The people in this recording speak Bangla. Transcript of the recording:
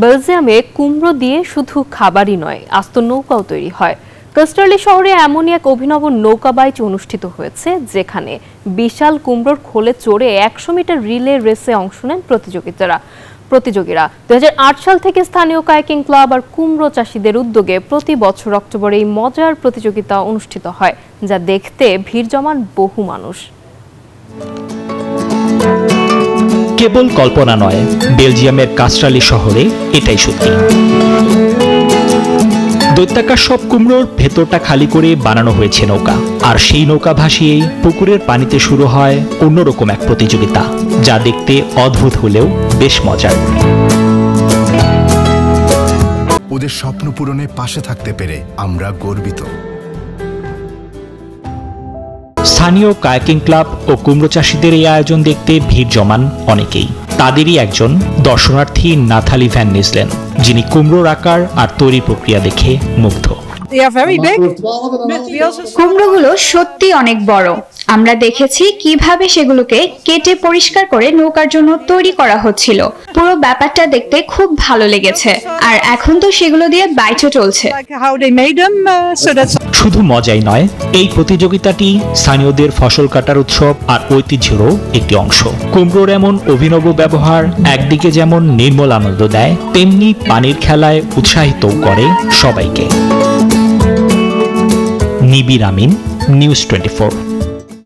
বেলজিয়ামে কুমড়ো দিয়ে শুধু খাবারই নয়, আস্ত নৌকাও তৈরি হয়। কাস্টারলি শহরে এমনই এক অভিনব নৌকা বাইচ অনুষ্ঠিত হয়েছে, যেখানে বিশাল কুমড়োর খোলে চড়ে 100 মিটার রিলে রেসে অংশ নেন প্রতিযোগীরা। 2008 সাল থেকে স্থানীয় কায়াকিং ক্লাব আর কুমড়ো চাষিদের উদ্যোগে প্রতি বছর অক্টোবরে এই মজার প্রতিযোগিতা অনুষ্ঠিত হয়, যা দেখতে ভিড় জমান বহু মানুষ। কেবল কল্পনা নয়, বেলজিয়ামের কাস্টারলি শহরে এটাই সত্যি। দৈত্যাকার সব কুমড়োর ভেতরটা খালি করে বানানো হয়েছে নৌকা, আর সেই নৌকা ভাসিয়েই পুকুরের পানিতে শুরু হয় অন্যরকম এক প্রতিযোগিতা, যা দেখতে অদ্ভুত হলেও বেশ মজার। ওদের স্বপ্ন পূরণে পাশে থাকতে পেরে আমরা গর্বিত। স্থানীয় কায়াকিং ক্লাব ও কুমড়ো চাষিদের এই আয়োজন দেখতে ভিড় জমান অনেকেই। তাদেরই একজন দর্শনার্থী নাথালি ভ্যান নিসলেন, যিনি কুমড়োর আকার আর তৈরি প্রক্রিয়া দেখে মুগ্ধ। কুমড়োগুলো সত্যি অনেক বড়। আমরা দেখেছি কিভাবে সেগুলোকে কেটে পরিষ্কার করে নৌকার জন্য তৈরি করা হচ্ছিল। পুরো ব্যাপারটা দেখতে খুব ভালো লেগেছে, আর এখন তো সেগুলো দিয়ে বাইচও চলছে। শুধু মজাই নয়, এই প্রতিযোগিতাটি স্থানীয়দের ফসল কাটার উৎসব আর ঐতিহ্যেরও একটি অংশ। কুমড়োর এমন অভিনব ব্যবহার একদিকে যেমন নির্মল আনন্দ দেয়, তেমনি পানির খেলায় উৎসাহিতও করে সবাইকে। নিবির আমিন, নিউজ 24।